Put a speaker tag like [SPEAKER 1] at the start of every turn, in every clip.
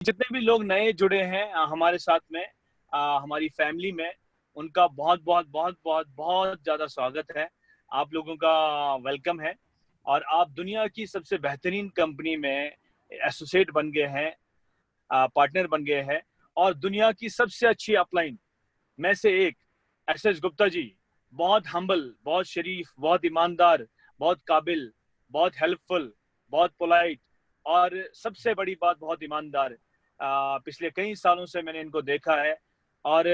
[SPEAKER 1] जितने भी लोग नए जुड़े हैं हमारे साथ में, हमारी फैमिली में, उनका बहुत बहुत बहुत बहुत बहुत ज़्यादा स्वागत है। आप लोगों का वेलकम है और आप दुनिया की सबसे बेहतरीन कंपनी में एसोसिएट बन गए हैं, पार्टनर बन गए हैं और दुनिया की सबसे अच्छी अपलाइन में से एक एसएस गुप्ता जी, बहुत हम्बल, बहुत शरीफ, बहुत ईमानदार, बहुत काबिल, बहुत हेल्पफुल, बहुत पोलाइट और सबसे बड़ी बात बहुत ईमानदार। पिछले कई सालों से मैंने इनको देखा है और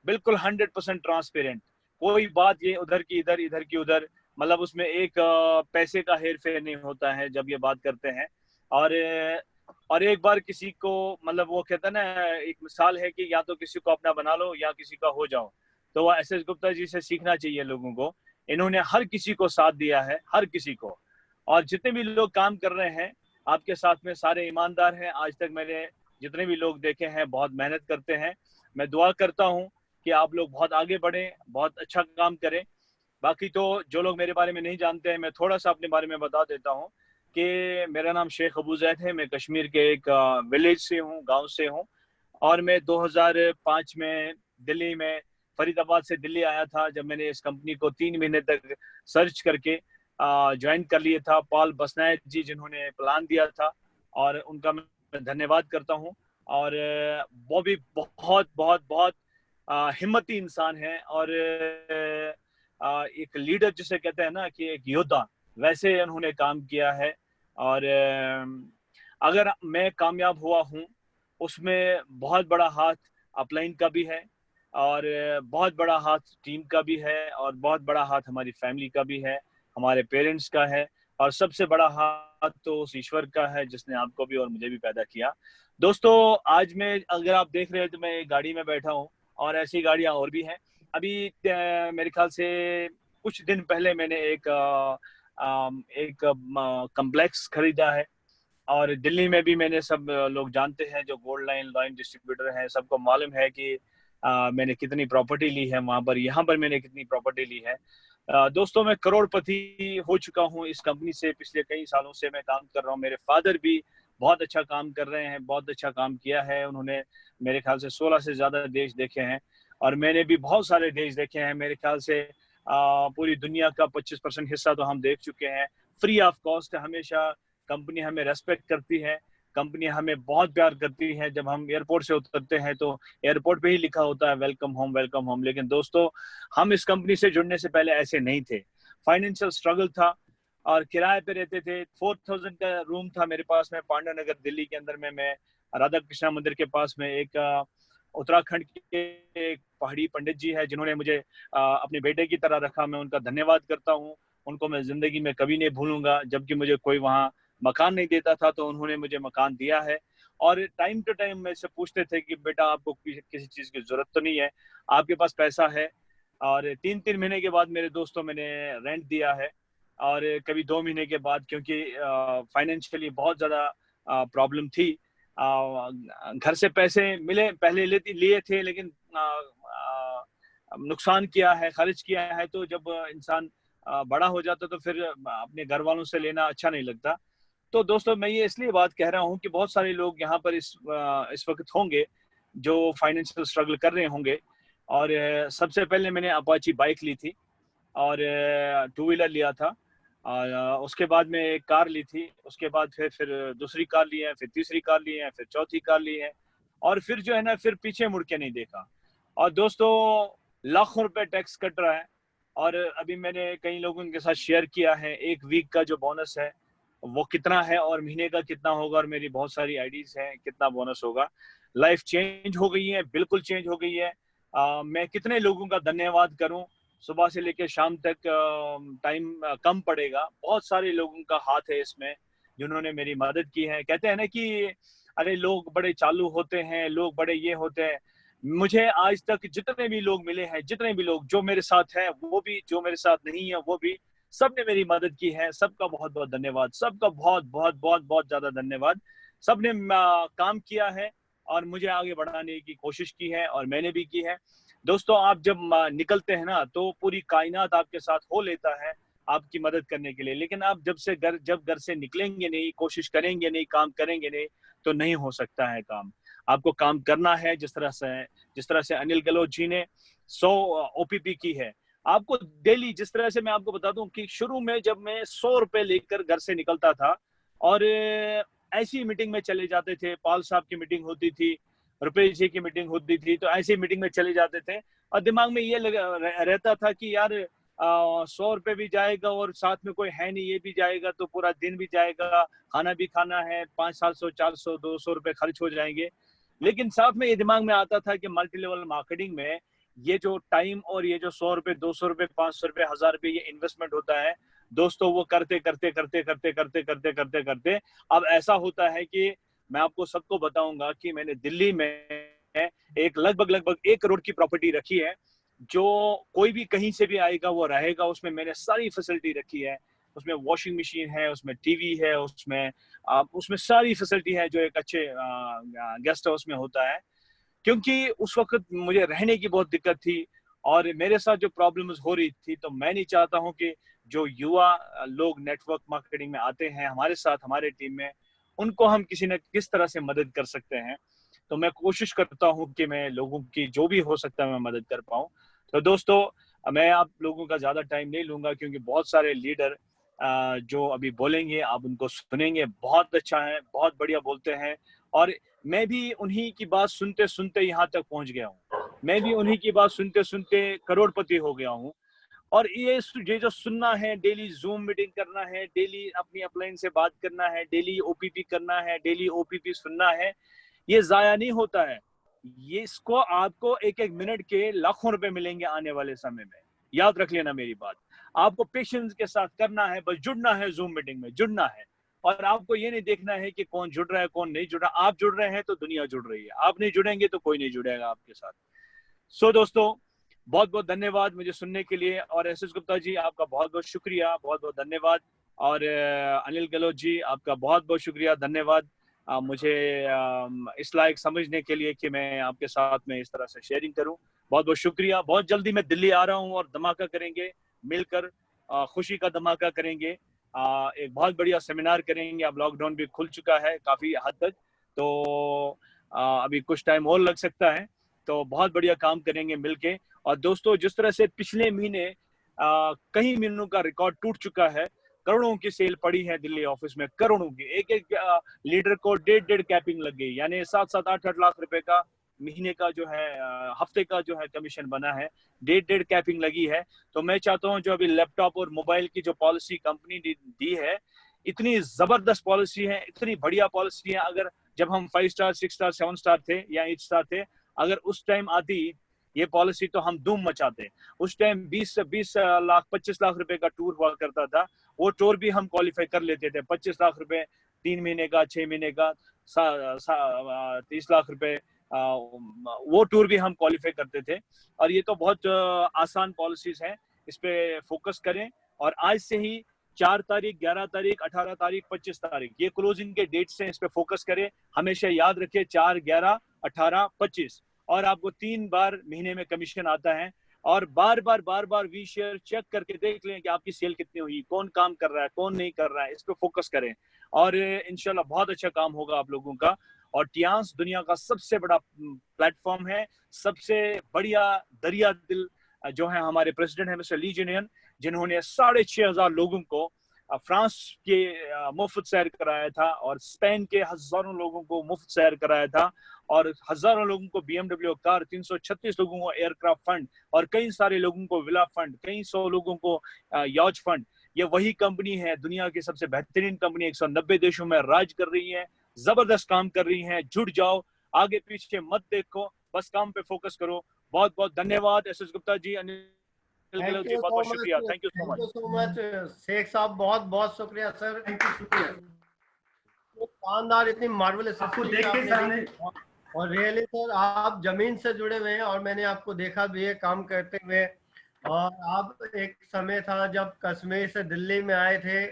[SPEAKER 1] बिल्कुल 100% ट्रांसपेरेंट। कोई बात ये उधर की इधर, इधर की उधर, मतलब उसमें एक पैसे का हेर फेर नहीं होता है जब ये बात करते हैं। और और एक बार किसी को, मतलब वो कहता है ना, एक मिसाल है कि या तो किसी को अपना बना लो या किसी का हो जाओ। तो वो एसएस गुप्ता जी से सीखना चाहिए लोगों को। इन्होंने हर किसी को साथ दिया है, हर किसी को। और जितने भी लोग काम कर रहे हैं आपके साथ में, सारे ईमानदार हैं। आज तक मैंने जितने भी लोग देखे हैं बहुत मेहनत करते हैं। मैं दुआ करता हूँ कि आप लोग बहुत आगे बढ़ें, बहुत अच्छा काम करें। बाकी तो जो लोग मेरे बारे में नहीं जानते हैं, मैं थोड़ा सा अपने बारे में बता देता हूँ कि मेरा नाम शेख अबू जैद है। मैं कश्मीर के एक विलेज से हूँ, गांव से हूँ। और मैं 2005 में दिल्ली में, फरीदाबाद से दिल्ली आया था जब मैंने इस कंपनी को 3 महीने तक सर्च करके ज्वाइन कर लिया था। पॉल बसनायक जी जिन्होंने प्लान दिया था, और उनका मैं धन्यवाद करता हूँ। और वो भी बहुत बहुत बहुत हिम्मती इंसान है और एक लीडर जिसे कहते हैं ना, कि एक योद्धा, वैसे उन्होंने काम किया है। और अगर मैं कामयाब हुआ हूँ, उसमें बहुत बड़ा हाथ अपलाइन का भी है और बहुत बड़ा हाथ टीम का भी है और बहुत बड़ा हाथ हमारी फैमिली का भी है, हमारे पेरेंट्स का है। और सबसे बड़ा हाथ तो उस ईश्वर का है जिसने आपको भी और मुझे भी पैदा किया। दोस्तों, आज मैं, अगर आप देख रहे हैं तो मैं एक गाड़ी में बैठा हूँ और ऐसी गाड़ियां और भी हैं। अभी मेरे ख्याल से कुछ दिन पहले मैंने एक कम्प्लेक्स खरीदा है। और दिल्ली में भी मैंने, सब लोग जानते हैं जो गोल्ड लाइन लॉइन डिस्ट्रीब्यूटर हैं, सबको मालूम है कि मैंने कितनी प्रॉपर्टी ली है वहां पर, यहाँ पर मैंने कितनी प्रॉपर्टी ली है। दोस्तों, मैं करोड़पति हो चुका हूँ इस कंपनी से। पिछले कई सालों से मैं काम कर रहा हूँ। मेरे फादर भी बहुत अच्छा काम कर रहे हैं, बहुत अच्छा काम किया है उन्होंने। मेरे ख्याल से 16 से ज्यादा देश देखे हैं और मैंने भी बहुत सारे देश देखे हैं। मेरे ख्याल से पूरी दुनिया का 25% हिस्सा तो हम देख चुके हैं। फ्री ऑफ कॉस्ट हमेशा कंपनी हमें रेस्पेक्ट करती है, कंपनी हमें बहुत प्यार करती है। जब हम एयरपोर्ट से उतरते हैं तो एयरपोर्ट पे ही लिखा होता है वेलकम होम, वेलकम होम। लेकिन दोस्तों, हम इस कंपनी से जुड़ने से पहले ऐसे नहीं थे। फाइनेंशियल स्ट्रगल था और किराए पे रहते थे। 4000 का रूम था मेरे पास में, पांडा नगर दिल्ली के अंदर में। मैं राधा कृष्णा मंदिर के पास में, एक उत्तराखंड के एक पहाड़ी पंडित जी है जिन्होंने मुझे अपने बेटे की तरह रखा। मैं उनका धन्यवाद करता हूँ। उनको मैं जिंदगी में कभी नहीं भूलूंगा। जबकि मुझे कोई वहाँ मकान नहीं देता था तो उन्होंने मुझे मकान दिया है। और टाइम टू टाइम मेरे से पूछते थे कि बेटा, आपको किसी चीज की जरूरत तो नहीं है, आपके पास पैसा है। और 3-3 महीने के बाद मेरे दोस्तों मैंने रेंट दिया है। और कभी 2 महीने के बाद, क्योंकि फाइनेंशियली बहुत ज्यादा प्रॉब्लम थी। घर से पैसे मिले, पहले लेते लिए थे, लेकिन नुकसान किया है, खर्च किया है। तो जब इंसान बड़ा हो जाता तो फिर अपने घर वालों से लेना अच्छा नहीं लगता। तो दोस्तों, मैं ये इसलिए बात कह रहा हूँ कि बहुत सारे लोग यहाँ पर इस वक्त होंगे जो फाइनेंशियल स्ट्रगल कर रहे होंगे। और सबसे पहले मैंने अपाची बाइक ली थी और टू व्हीलर लिया था। और उसके बाद में एक कार ली थी। उसके बाद फिर दूसरी कार ली है, फिर तीसरी कार ली है, फिर चौथी कार ली है। और फिर जो है ना, फिर पीछे मुड़ के नहीं देखा। और दोस्तों, लाखों रुपए टैक्स कट रहा है। और अभी मैंने कई लोगों के साथ शेयर किया है, एक वीक का जो बोनस है वो कितना है और महीने का कितना होगा। और मेरी बहुत सारी आईडीज हैं, कितना बोनस होगा। लाइफ चेंज हो गई है, बिल्कुल चेंज हो गई है। मैं कितने लोगों का धन्यवाद करूं। सुबह से लेकर शाम तक टाइम कम पड़ेगा। बहुत सारे लोगों का हाथ है इसमें जिन्होंने मेरी मदद की है। कहते हैं ना कि अरे लोग बड़े चालू होते हैं, लोग बड़े ये होते हैं। मुझे आज तक जितने भी लोग मिले हैं, जितने भी लोग जो मेरे साथ हैं, वो भी जो मेरे साथ नहीं है वो भी, सबने मेरी मदद की है। सबका बहुत बहुत धन्यवाद, सबका बहुत बहुत बहुत बहुत ज्यादा धन्यवाद। सबने काम किया है और मुझे आगे बढ़ाने की कोशिश की है और मैंने भी की है। दोस्तों, आप जब निकलते हैं ना तो पूरी कायनात आपके साथ हो लेता है। आपकी मदद करने के लिए। लेकिन आप जब घर से निकलेंगे नहीं, कोशिश करेंगे नहीं, काम करेंगे नहीं, तो नहीं हो सकता है काम। आपको काम करना है जिस तरह से अनिल गहलोत जी ने 100 ओपीपी की है। आपको डेली, जिस तरह से मैं आपको बता दूं कि शुरू में जब मैं 100 रुपए लेकर घर से निकलता था और ऐसी मीटिंग में चले जाते थे, पाल साहब की मीटिंग होती थी, रुपेश जी की मीटिंग होती थी, तो ऐसी मीटिंग में चले जाते थे और दिमाग में ये रहता था कि यार 100 रुपए भी जाएगा और साथ में कोई है नहीं, ये भी जाएगा तो पूरा दिन भी जाएगा, खाना भी खाना है, 500, 700, 400, 200 रुपए खर्च हो जाएंगे। लेकिन साथ में ये दिमाग में आता था कि मल्टी लेवल मार्केटिंग में ये जो टाइम और ये जो 100 रुपए, 200 रुपए, 500 रुपए, 1000 रुपए ये इन्वेस्टमेंट होता है दोस्तों, वो करते करते करते करते करते करते करते करते अब ऐसा होता है कि मैं आपको सबको बताऊंगा कि मैंने दिल्ली में एक लगभग 1 करोड़ की प्रॉपर्टी रखी है, जो कोई भी कहीं से भी आएगा वो रहेगा। उसमें मैंने सारी फैसिलिटी रखी है, उसमें वॉशिंग मशीन है, उसमें टीवी है, उसमें सारी फैसिलिटी है जो एक अच्छे गेस्ट हाउस में होता है। क्योंकि उस वक्त मुझे रहने की बहुत दिक्कत थी और मेरे साथ जो प्रॉब्लम्स हो रही थी, तो मैं नहीं चाहता हूं कि जो युवा लोग नेटवर्क मार्केटिंग में आते हैं हमारे साथ, हमारे टीम में, उनको हम किसी न किस तरह से मदद कर सकते हैं। तो मैं कोशिश करता हूं कि मैं लोगों की जो भी हो सकता है मैं मदद कर पाऊं। तो दोस्तों, मैं आप लोगों का ज्यादा टाइम नहीं लूंगा क्योंकि बहुत सारे लीडर जो अभी बोलेंगे आप उनको सुनेंगे, बहुत अच्छा है, बहुत बढ़िया बोलते हैं। और मैं भी उन्हीं की बात सुनते सुनते यहाँ तक पहुंच गया हूँ, मैं भी उन्हीं की बात सुनते सुनते करोड़पति हो गया हूँ। और ये जो सुनना है, डेली जूम मीटिंग करना है, डेली अपनी अपलाइन से बात करना है, डेली ओपीपी करना है, डेली ओपीपी सुनना है, ये जाया नहीं होता है। ये इसको आपको एक एक मिनट के लाखों रुपए मिलेंगे आने वाले समय में, याद रख लेना मेरी बात। आपको पेशेंस के साथ करना है, बस जुड़ना है, जूम मीटिंग में जुड़ना है। और आपको ये नहीं देखना है कि कौन जुड़ रहा है कौन नहीं जुड़ रहा। आप जुड़ रहे हैं तो दुनिया जुड़ रही है, आप नहीं जुड़ेंगे तो कोई नहीं जुड़ेगा आपके साथ। दोस्तों, बहुत बहुत धन्यवाद मुझे सुनने के लिए। और एस एस गुप्ता जी, आपका बहुत बहुत शुक्रिया, बहुत बहुत धन्यवाद। और अनिल गहलोत जी, आपका बहुत बहुत शुक्रिया, धन्यवाद मुझे इस लायक समझने के लिए कि मैं आपके साथ में इस तरह से शेयरिंग करूं। बहुत बहुत शुक्रिया। बहुत जल्दी मैं दिल्ली आ रहा हूं और धमाका करेंगे मिलकर, खुशी का धमाका करेंगे। एक बहुत बढ़िया सेमिनार करेंगे। अब लॉकडाउन भी खुल चुका है काफी हद तक, तो अभी कुछ टाइम और लग सकता है, तो बहुत बढ़िया काम करेंगे मिलके। और दोस्तों, जिस तरह से पिछले महीने कई महीनों का रिकॉर्ड टूट चुका है, करोड़ों की सेल पड़ी है दिल्ली ऑफिस में, करोड़ों की, एक एक लीडर को 1.5 कैपिंग लग गई, यानी 7-7, 8-8 लाख रुपए का महीने का जो है, हफ्ते का जो है कमीशन बना है, 1.5 कैपिंग लगी है। तो मैं चाहता हूं जो अभी लैपटॉप और मोबाइल की जो पॉलिसी कंपनी दी है, इतनी जबरदस्त पॉलिसी है, इतनी बढ़िया पॉलिसी है। अगर जब हम 5 स्टार, 6 स्टार, 7 स्टार थे या 8 स्टार थे, अगर उस टाइम आती ये पॉलिसी तो हम धूम मचाते। उस टाइम 20 लाख, 25 लाख रुपए का टूर हुआ करता था, वो टूर भी हम क्वालिफाई कर लेते थे। 25 लाख रुपए 3 महीने का, 6 महीने का, 30 लाख रुपए, वो टूर भी हम क्वालिफाई करते थे। और ये तो बहुत आसान पॉलिसीज हैं, इस पे फोकस करें। और आज से ही 4 तारीख, 11 तारीख, 18 तारीख, 25 तारीख, ये क्लोजिंग के डेट्स हैं, इस पे फोकस करें। हमेशा याद रखिए 4, 11, 18, 25। और आपको 3 बार महीने में कमीशन आता है। और बार बार वी शेयर चेक करके देख लें कि आपकी सेल कितनी हुई, कौन काम कर रहा है, कौन नहीं कर रहा है, इस पे फोकस करें। और इंशाल्लाह बहुत अच्छा काम होगा आप लोगों का। और टियांस दुनिया का सबसे बड़ा प्लेटफॉर्म है, सबसे बढ़िया दरिया दिल जो है हमारे प्रेसिडेंट है मिस्टर ली जेनियन, जिन्होंने 6,500 लोगों को फ्रांस के मुफ्त सैर कराया था, और स्पेन के हजारों लोगों को मुफ्त सैर कराया था, और हजारों लोगों को BMW कार, 336 लोगों को एयरक्राफ्ट फंड, और कई सारे लोगों को विला फंड, कई 100 लोगों को यॉच फंड। ये वही कंपनी है, दुनिया की सबसे बेहतरीन कंपनी, 190 देशों में राज कर रही है, जबरदस्त काम कर रही है। जुड़ जाओ, आगे पीछे मत देखो, बस काम पे फोकस करो। बहुत बहुत धन्यवाद S S Gupta ji, Anil Gehlot
[SPEAKER 2] thank
[SPEAKER 1] ji,
[SPEAKER 2] you
[SPEAKER 1] बहुत
[SPEAKER 2] सो
[SPEAKER 1] बहुत
[SPEAKER 2] मच,
[SPEAKER 1] शुक्रिया, thank you so
[SPEAKER 2] thank
[SPEAKER 1] much.
[SPEAKER 2] You so much Sheikh साहब, बहुत बहुत शुक्रिया सर, थैंक यू, शुक्रिया। तो शानदार, इतनी मार्वलस आपको देख के सामने। और रियली सर, आप जमीन से जुड़े हुए हैं और मैंने आपको देखा भी है काम करते हुए। और आप, एक समय था जब कश्मीर से दिल्ली में आए थे,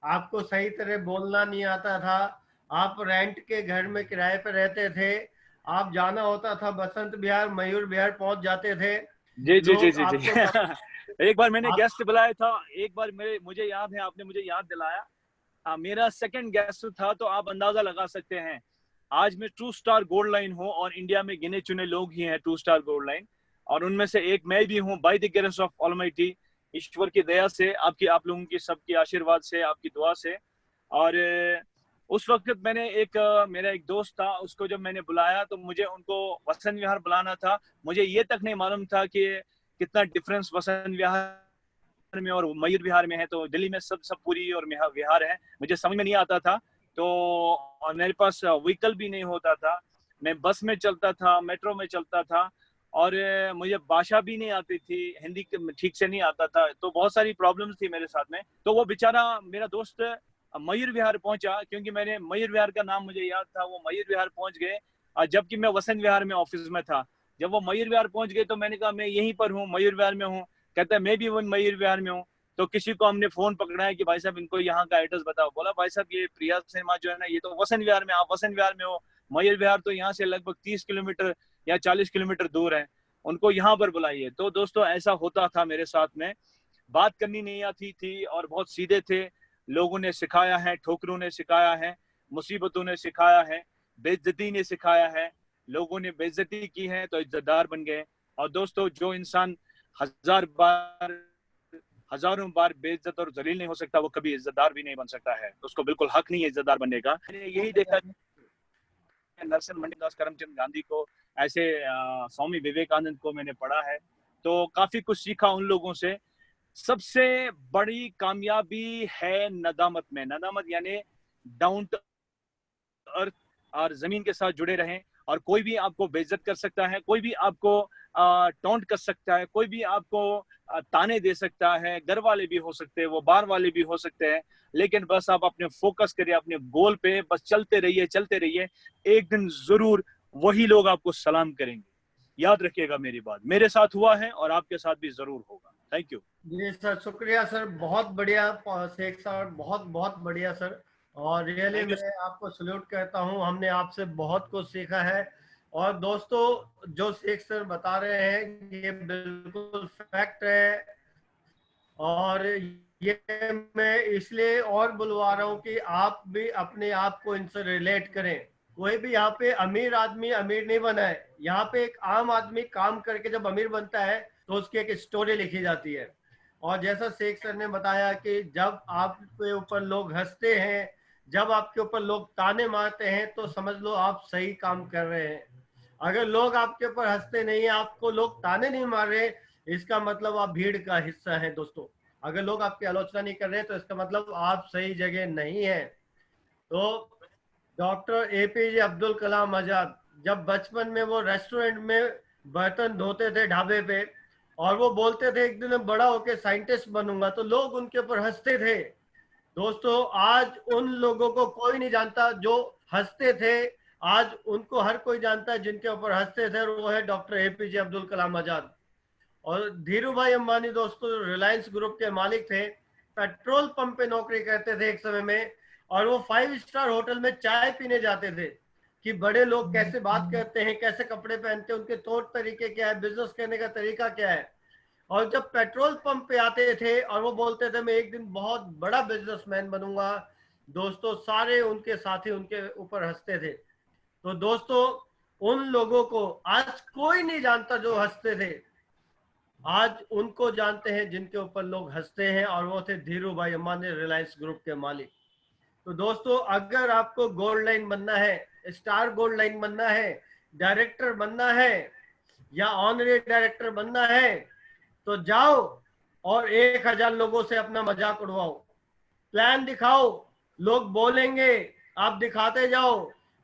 [SPEAKER 2] आपको सही तरह बोलना नहीं आता था, आप रेंट के घर में किराए पर रहते थे, आप जाना होता था बसंत विहार, मयूर विहार पहुंच जाते थे,
[SPEAKER 1] जी जी जी
[SPEAKER 2] लोग
[SPEAKER 1] जी जी
[SPEAKER 2] आपको
[SPEAKER 1] एक बार मैंने गेस्ट बुलाया था, एक बार मुझे याद है, आपने मुझे याद दिलाया, मेरा सेकंड गेस्ट था, तो आप अंदाजा लगा सकते हैं आज मैं 2 स्टार गोल्ड लाइन हूँ और इंडिया में गिने चुने लोग ही हैं 2 स्टार गोल्ड लाइन, और उनमें से एक मैं भी हूँ by the grace of Almighty, ईश्वर की दया से, आप लोगों की सबकी आशीर्वाद से, आपकी दुआ से। और उस वक्त मेरा एक दोस्त था, उसको जब मैंने बुलाया तो मुझे उनको वसंत विहार बुलाना था। मुझे ये तक नहीं मालूम था कि कितना डिफरेंस वसंत विहार में और मयूर विहार में है। तो दिल्ली में सब पूरी और विहार है, मुझे समझ में नहीं आता था। तो और मेरे पास व्हीकल भी नहीं होता था, मैं बस में चलता था, मेट्रो में चलता था, और मुझे भाषा भी नहीं आती थी, हिंदी ठीक से नहीं आता था, तो बहुत सारी प्रॉब्लम्स थी मेरे साथ में। तो वो बेचारा मेरा दोस्त मयूर विहार पहुंचा, क्योंकि मैंने मयूर विहार का नाम मुझे याद था, वो मयूर विहार पहुंच गए, जबकि मैं वसंत विहार में ऑफिस में था। जब वो मयूर विहार पहुंच गए तो मैंने कहा मैं यहीं पर हूँ, मयूर विहार में हूँ। कहता है मैं भी मयूर विहार में हूँ। तो किसी को हमने फोन पकड़ाया कि भाई साहब इनको यहाँ का एड्रेस बताओ। बोला भाई साहब ये प्रिया सिनेमा जो है ना, ये तो वसंत विहार में, आप वसंत विहार में हो, मयूर विहार तो यहाँ से लगभग 30 किलोमीटर या 40 किलोमीटर दूर है, उनको यहाँ पर बुलाइए। तो दोस्तों ऐसा होता था मेरे साथ में, बात करनी नहीं आती थी और बहुत सीधे थे। लोगों ने सिखाया है, ठोकरों ने सिखाया है, मुसीबतों ने सिखाया है, बेइज्जती ने सिखाया है, लोगों ने बेइज्जती की है तो इज्जतदार बन गए। और दोस्तों जो इंसान हजारों बार बेइज्जत और जलील नहीं हो सकता, वो कभी इज्जतदार भी नहीं बन सकता है, तो उसको बिल्कुल हक नहीं है इज्जतदार बनने का। मैंने यही देखा नरसिंह मंडीदास करमचंद गांधी को, ऐसे स्वामी विवेकानंद को मैंने पढ़ा है, तो काफी कुछ सीखा उन लोगों से। सबसे बड़ी कामयाबी है नदामत में, नदामत यानी डाउन टू अर्थ और जमीन के साथ जुड़े रहें। और कोई भी आपको बेइज्जत कर सकता है, कोई भी आपको टॉन्ट कर सकता है, कोई भी आपको ताने दे सकता है, घर वाले भी हो सकते हैं, वो बाहर वाले भी हो सकते हैं, लेकिन बस आप अपने फोकस करिए अपने गोल पे, बस चलते रहिए चलते रहिए, एक दिन जरूर वही लोग आपको सलाम करेंगे। याद रखिएगा मेरी बात, मेरे साथ हुआ है और आपके साथ भी जरूर होगा। थैंक यू
[SPEAKER 2] जी सर, शुक्रिया सर, बहुत बढ़िया शेख सर, बहुत बहुत बढ़िया सर। और रियली मैं आपको सल्यूट करता हूँ, हमने आपसे बहुत कुछ सीखा है। और दोस्तों जो शेख सर बता रहे हैं ये बिल्कुल फैक्ट है, और ये मैं इसलिए और बुलवा रहा हूँ कि आप भी अपने आप को इनसे रिलेट करें। कोई भी यहाँ पे अमीर आदमी अमीर नहीं बना है, यहाँ पे एक आम आदमी काम करके जब अमीर बनता है तो उसकी एक स्टोरी लिखी जाती है। और जैसा शेख सर ने बताया कि जब आपके ऊपर लोग हंसते हैं, जब आपके ऊपर लोग ताने मारते हैं, तो समझ लो आप सही काम कर रहे हैं। अगर लोग आपके ऊपर हंसते नहीं, आपको लोग ताने नहीं मार रहे, इसका मतलब आप भीड़ का हिस्सा है दोस्तों। अगर लोग आपकी आलोचना नहीं कर रहे तो इसका मतलब आप सही जगह नहीं है। तो डॉक्टर एपीजे अब्दुल कलाम आजाद जब बचपन में वो रेस्टोरेंट में बर्तन धोते थे ढाबे पे, और वो बोलते थे एक दिन मैं बड़ा होकर साइंटिस्ट बनूंगा, तो लोग उनके ऊपर हंसते थे। दोस्तों आज उन लोगों को कोई नहीं जानता जो हंसते थे, आज उनको हर कोई जानता है जिनके ऊपर हंसते थे, और वो है डॉक्टर एपीजे अब्दुल कलाम आजाद। और धीरू भाई अंबानी दोस्तों रिलायंस ग्रुप के मालिक थे, पेट्रोल पंप पे नौकरी करते थे एक समय में, और वो 5 स्टार होटल में चाय पीने जाते थे कि बड़े लोग कैसे बात करते हैं, कैसे कपड़े पहनते हैं, उनके तौर तरीके क्या है, बिजनेस करने का तरीका क्या है। और जब पेट्रोल पंप पे आते थे और वो बोलते थे मैं एक दिन बहुत बड़ा बिजनेसमैन बनूंगा, दोस्तों सारे उनके साथी उनके ऊपर हंसते थे। तो दोस्तों उन लोगों को आज कोई नहीं जानता जो हंसते थे, आज उनको जानते हैं जिनके ऊपर लोग हंसते हैं, और वो थे धीरू भाई अंबानी, रिलायंस ग्रुप के मालिक। तो दोस्तों अगर आपको गोल्ड लाइन बनना है, स्टार गोल्ड लाइन बनना है, डायरेक्टर बनना है या ऑनरेरी डायरेक्टर बनना है, तो जाओ और 1000 लोगों से अपना मजाक उड़वाओ, प्लान दिखाओ, लोग बोलेंगे, आप दिखाते जाओ,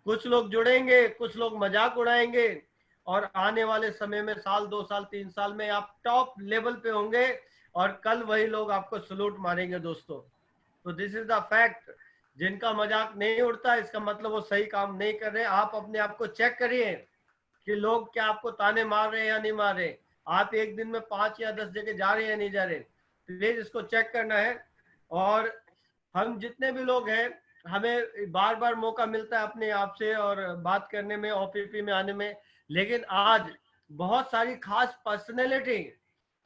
[SPEAKER 2] कुछ लोग जुड़ेंगे, कुछ लोग मजाक उड़ाएंगे, और आने वाले समय में साल 2 साल 3 साल में आप टॉप लेवल पे होंगे, और कल वही लोग आपको सलूट मारेंगे दोस्तों। तो दिस इज द फैक्ट। जिनका मजाक नहीं उड़ता इसका मतलब वो सही काम नहीं कर रहे। आप अपने आप को चेक करिए कि लोग क्या आपको ताने मार रहे हैं या नहीं मार रहे, आप एक दिन में 5 या 10 जगह जा रहे हैं या नहीं जा रहे, प्लीज इसको चेक करना है। और हम जितने भी लोग हैं, हमें बार बार मौका मिलता है अपने आप से और बात करने में, ओपीपी में आने में, लेकिन आज बहुत सारी खास पर्सनैलिटी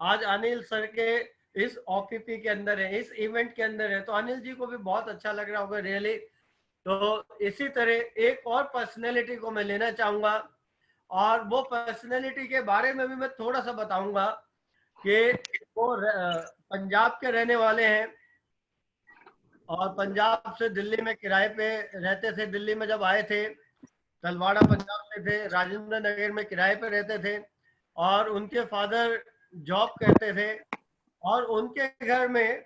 [SPEAKER 2] आज अनिल सर के इस OPP के अंदर है, इस इवेंट के अंदर है, तो अनिल जी को भी बहुत अच्छा लग रहा होगा रियली। तो इसी तरह एक और पर्सनैलिटी को मैं लेना चाहूंगा, और वो पर्सनैलिटी के बारे में भी मैं थोड़ा सा बताऊंगा कि वो पंजाब के रहने वाले हैं, और पंजाब से दिल्ली में किराए पे रहते थे। दिल्ली में जब आए थे, तलवाड़ा पंजाब में थे, राजेंद्र नगर में किराए पे रहते थे, और उनके फादर जॉब करते थे, और उनके घर में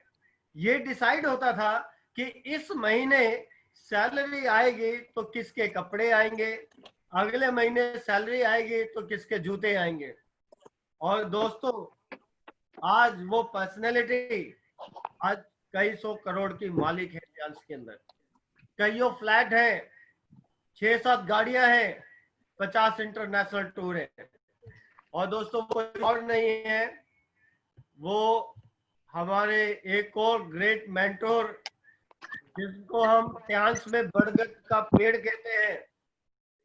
[SPEAKER 2] ये डिसाइड होता था कि इस महीने सैलरी आएगी तो किसके कपड़े आएंगे, अगले महीने सैलरी आएगी तो किसके जूते आएंगे। और दोस्तों, आज वो पर्सनैलिटी आज कई 100 करोड़ की मालिक है एलियंस के अंदर, कईयों फ्लैट है, 6-7 गाड़ियां हैं, 50 इंटरनेशनल टूर है। और दोस्तों, कोई और नहीं है, वो हमारे एक और ग्रेट मेंटोर, जिसको हम इतिहास में बरगद का पेड़ कहते हैं,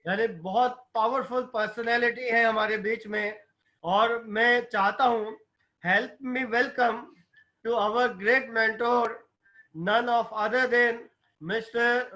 [SPEAKER 2] यानी बहुत पावरफुल पर्सनैलिटी है हमारे बीच में। और मैं चाहता हूं, help me welcome to our great mentor, none of other than mister